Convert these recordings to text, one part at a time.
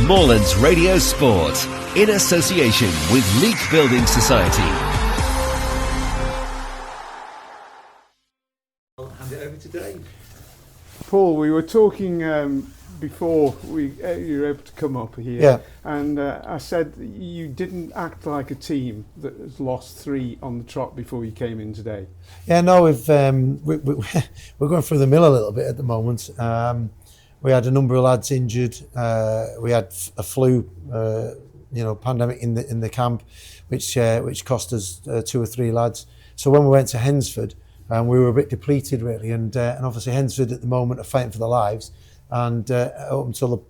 Moorlands Radio Sport, in association with Leek Building Society. I'll hand it over to Dave. Paul, we were talking before you were able to come up here, yeah. And I said you didn't act like a team that has lost 3 on the trot before you came in today. Yeah, no, we're going through the mill a little bit at the moment. We had a number of lads injured. We had a flu, pandemic in the camp, which cost us 2 or 3 lads. So when we went to Hensford, we were a bit depleted really, and obviously Hensford at the moment are fighting for their lives. And up until the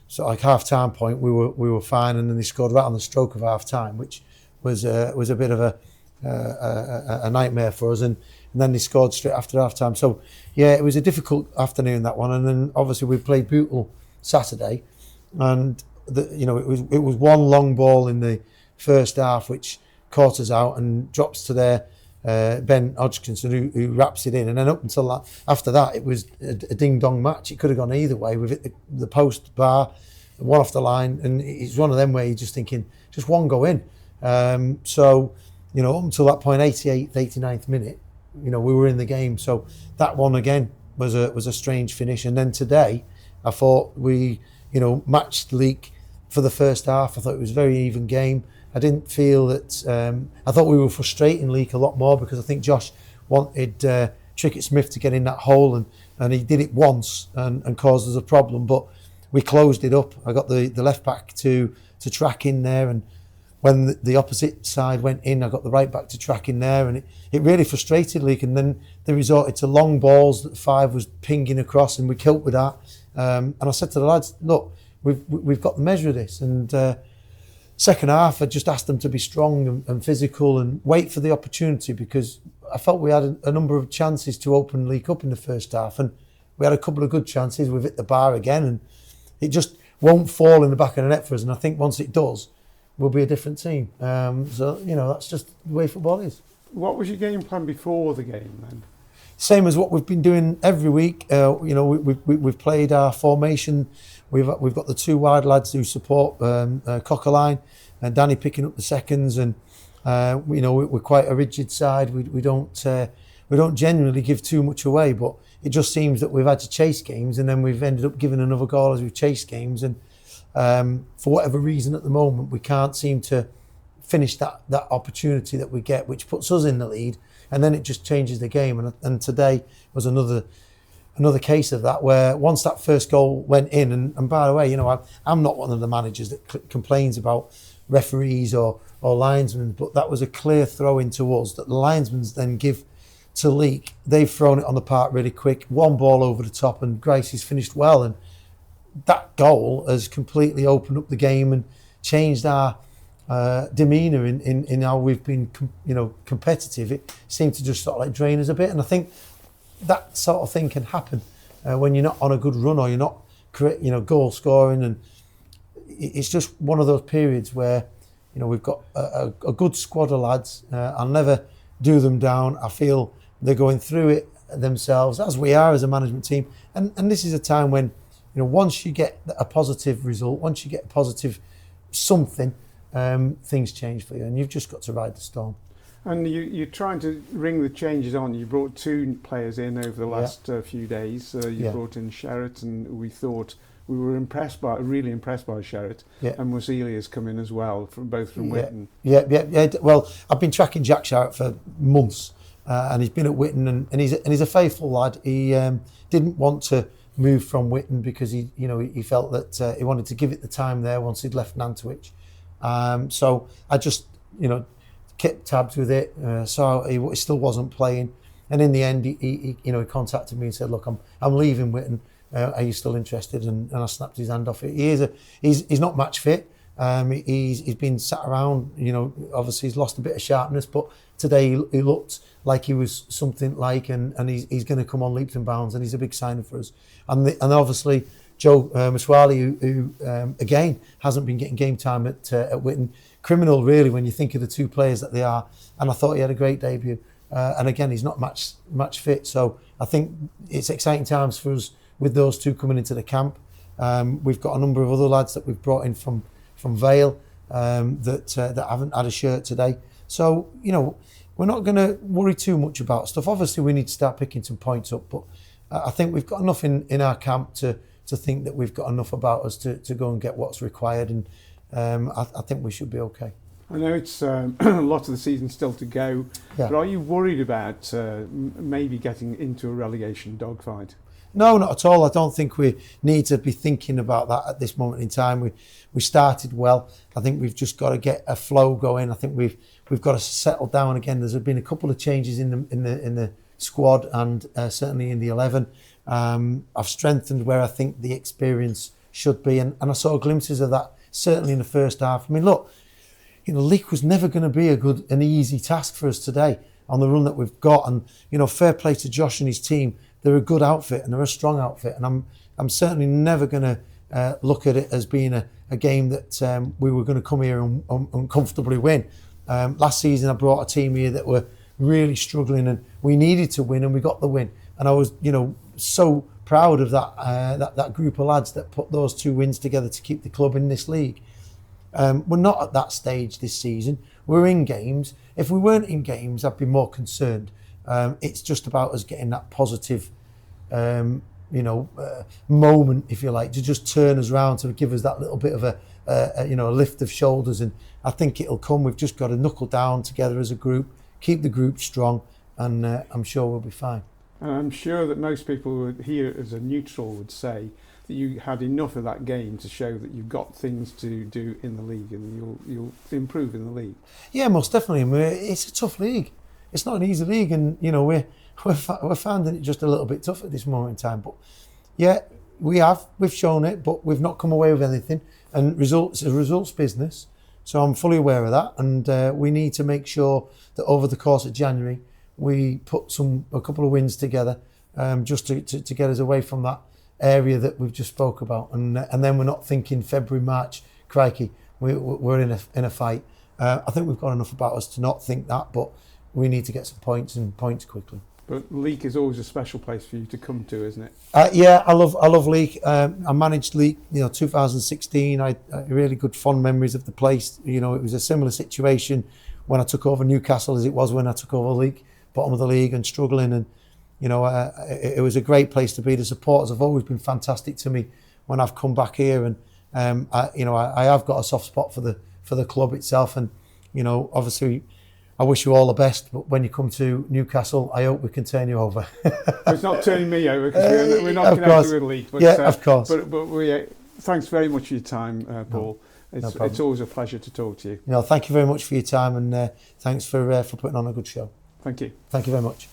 sort of like half-time point, we were fine, and then they scored right on the stroke of half-time, which was a bit of a nightmare for us. And then they scored straight after half-time. So yeah, it was a difficult afternoon, that one. And then obviously we played Bootle Saturday, and it was one long ball in the first half which caught us out and drops to their Ben Hodgkinson, who wraps it in, and then up until that, after that, it was a ding-dong match. It could have gone either way. We've hit the post bar, one off the line, and it's one of them where you're just thinking, just one go in. So, up until that point, 88th, 89th minute, we were in the game. So that one again was a strange finish. And then today, I thought we, matched Leek for the first half. I thought it was a very even game. I didn't feel that. I thought we were frustrating Leek a lot more, because I think Josh wanted Trickett Smith to get in that hole, and he did it once and caused us a problem. But we closed it up. I got the left back to track in there, and when the opposite side went in, I got the right back to track in there, and it really frustrated Leek. And then they resorted to long balls that 5 was pinging across, and we killed with that. And I said to the lads, look, we've got the measure of this, and. Second half, I just asked them to be strong and physical and wait for the opportunity, because I felt we had a number of chances to open Leek up in the first half, and we had a couple of good chances. We've hit the bar again, and it just won't fall in the back of the net for us. And I think once it does, we'll be a different team. So that's just the way football is. What was your game plan before the game then? Same as what we've been doing every week. We've played our formation. We've got the 2 wide lads who support Cockerline, and Danny picking up the seconds, and we're quite a rigid side. We don't genuinely give too much away, but it just seems that we've had to chase games, and then we've ended up giving another goal as we've chased games, and for whatever reason at the moment we can't seem to finish that opportunity that we get, which puts us in the lead, and then it just changes the game. And today was another case of that, where once that first goal went in, and by the way, I'm not one of the managers that complains about referees or linesmen, but that was a clear throw into us that the linesmen then give to Leek. They've thrown it on the park really quick, one ball over the top, and Gracie's finished well, and that goal has completely opened up the game and changed our demeanour in how we've been competitive. It seemed to just sort of like drain us a bit, and I think that sort of thing can happen when you're not on a good run, or you're not goal scoring, and it's just one of those periods where we've got a good squad of lads. I'll never do them down. I feel they're going through it themselves, as we are as a management team, and this is a time when once you get a positive result, once you get a positive something, things change for you, and you've just got to ride the storm. And you're trying to ring the changes on. You brought 2 players in over the last few days. You brought in Sherratt, and we were really impressed by Sherratt. Yeah. And Musilia's come in as well, from Witten. Yeah. Well, I've been tracking Jack Sherratt for months, and he's been at Witten, and he's a faithful lad. He didn't want to move from Witten because he felt that he wanted to give it the time there once he'd left Nantwich. So I just kept tabs with it, so he still wasn't playing, and in the end he contacted me and said, look, I'm leaving Witten, are you still interested? And I snapped his hand off it. He's not match fit. He's been sat around, obviously he's lost a bit of sharpness, but today he looked like he was something like, and he's going to come on leaps and bounds, and he's a big signing for us. And obviously Joe Maswali, who again hasn't been getting game time at Witten. Criminal, really, when you think of the 2 players that they are. And I thought he had a great debut. And again, he's not match fit. So I think it's exciting times for us with those 2 coming into the camp. We've got a number of other lads that we've brought in from Vale that haven't had a shirt today. So, we're not going to worry too much about stuff. Obviously, we need to start picking some points up, but I think we've got enough in our camp to think that we've got enough about us to go and get what's required, and I think we should be okay. I know it's a lot of the season still to go, but are you worried about maybe getting into a relegation dogfight? No, not at all. I don't think we need to be thinking about that at this moment in time. We started well. I think we've just got to get a flow going. I think we've got to settle down again. There's been a couple of changes in the squad and certainly in the 11. I've strengthened where I think the experience should be, and I saw glimpses of that certainly in the first half. I mean, look, Leek was never going to be an easy task for us today on the run that we've got, and fair play to Josh and his team. They're a good outfit and they're a strong outfit, and I'm certainly never going to look at it as being a game that we were going to come here and comfortably win. Last season I brought a team here that were really struggling, and we needed to win, and we got the win. And I was so proud of that group of lads that put those 2 wins together to keep the club in this league. We're not at that stage this season. We're in games. If we weren't in games, I'd be more concerned. It's just about us getting that positive, moment, if you like, to just turn us around, to give us that little bit of a lift of shoulders. And I think it'll come. We've just got to knuckle down together as a group, keep the group strong, and I'm sure we'll be fine. And I'm sure that most people here as a neutral would say that you had enough of that game to show that you've got things to do in the league, and you'll improve in the league. Yeah, most definitely. It's a tough league. It's not an easy league, and we're finding it just a little bit tough at this moment in time. But yeah, we've shown it, but we've not come away with anything. And it's a results business, so I'm fully aware of that. And we need to make sure that over the course of January we put a couple of wins together, just to get us away from that area that we've just spoke about. And then we're not thinking February, March, crikey, we're in a fight. I think we've got enough about us to not think that, but we need to get some points quickly. But Leek is always a special place for you to come to, isn't it? Yeah, I love Leek. I managed Leek, 2016. I had really good fond memories of the place. It was a similar situation when I took over Newcastle as it was when I took over Leek, bottom of the league and struggling. And it was a great place to be. The supporters have always been fantastic to me when I've come back here, and I have got a soft spot for the club itself. And obviously, I wish you all the best, but when you come to Newcastle, I hope we can turn you over. It's not turning me over, because we're not connected with Leek. But, yeah, of course. But thanks very much for your time, Paul. It's always a pleasure to talk to you. Thank you very much for your time, and thanks for putting on a good show. Thank you. Thank you very much.